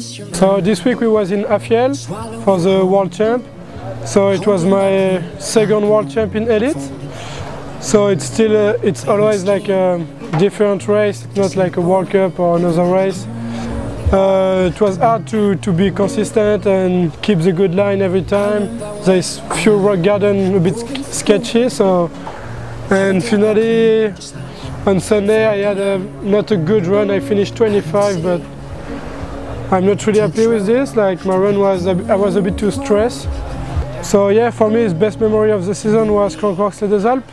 So this week we was in Hafjell for the World Champ. So it was my second World Champ in Elite. So it's still it's always like a different race, not like a World Cup or another race. It was hard to be consistent and keep the good line every time. There's few rock garden a bit sketchy, and finally on Sunday I had not a good run. I finished 25, but I'm not really happy with this. Like my run I was a bit too stressed. So yeah, for me the best memory of the season was Concours des Alpes.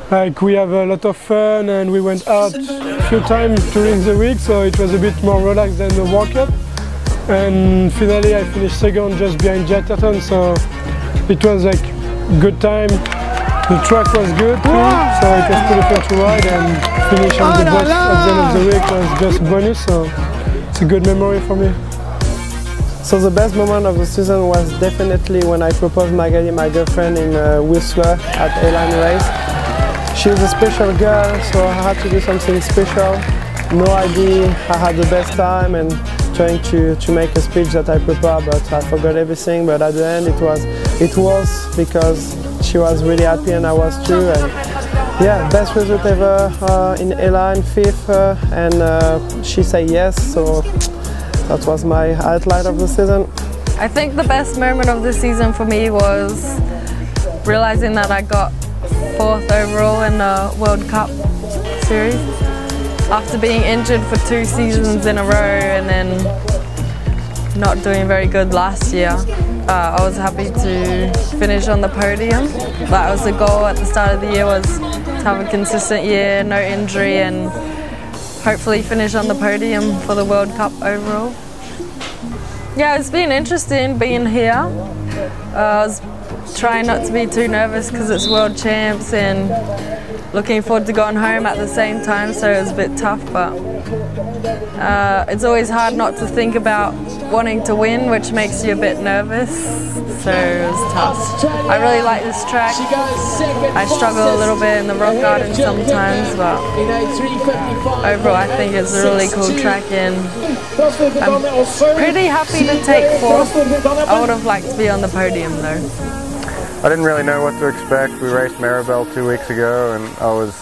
Like we have a lot of fun and we went out a few times during the week, so it was a bit more relaxed than the World Cup. And finally I finished second just behind Jatterton, so it was like good time. The track was good too, so it was pretty fun to ride, and finish on the bus at the end of the week was just a bonus, so it's a good memory for me. So the best moment of the season was definitely when I proposed Magali, my girlfriend, in Whistler at A-Line race. She was a special girl, so I had to do something special. No idea, I had the best time and trying to make a speech that I prepared, but I forgot everything. But at the end it was because she was really happy and I was too. And yeah, best result ever in A-Line, 5th, and she said yes, so that was my highlight of the season. I think the best moment of the season for me was realizing that I got 4th overall in the World Cup series. After being injured for 2 seasons in a row and then not doing very good last year, I was happy to finish on the podium. That was the goal at the start of the year, was to have a consistent year, no injury, and hopefully finish on the podium for the World Cup overall. Yeah, it's been interesting being here. I was trying not to be too nervous because it's World Champs, and looking forward to going home at the same time, so it was a bit tough, but it's always hard not to think about wanting to win, which makes you a bit nervous, so it was tough. I really like this track. I struggle a little bit in the rock garden sometimes, but overall I think it's a really cool track, and I'm pretty happy to take 4th. I would have liked to be on the podium though. I didn't really know what to expect. We raced Maribel 2 weeks ago and I was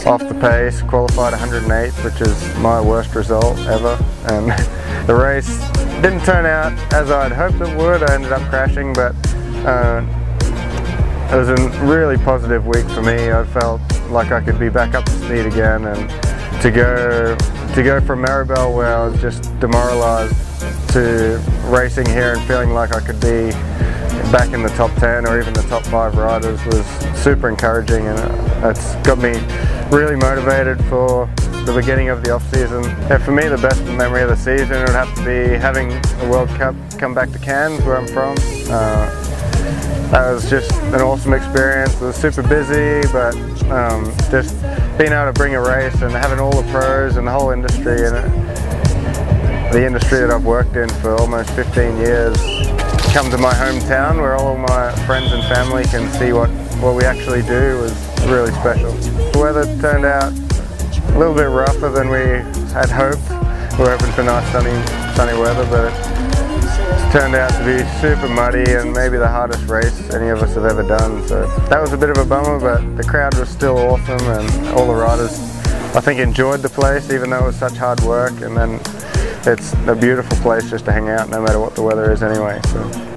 off the pace, qualified 108th, which is my worst result ever. And the race didn't turn out as I'd hoped it would. I ended up crashing, but it was a really positive week for me. I felt like I could be back up to speed again, and to go from Maribel, where I was just demoralised, to racing here and feeling like I could be back in the top 10 or even the top 5 riders was super encouraging, and it's got me really motivated for the beginning of the off-season. And for me, the best memory of the season would have to be having the World Cup come back to Cairns, where I'm from. That was just an awesome experience. It was super busy, but just being able to bring a race and having all the pros and the whole industry in it, the industry that I've worked in for almost 15 years, come to my hometown where all my friends and family can see what we actually do was really special. The weather turned out a little bit rougher than we had hoped. We were hoping for nice sunny weather, but it turned out to be super muddy and maybe the hardest race any of us have ever done. So that was a bit of a bummer, but the crowd was still awesome and all the riders, I think, enjoyed the place even though it was such hard work. And then it's a beautiful place just to hang out no matter what the weather is anyway. So.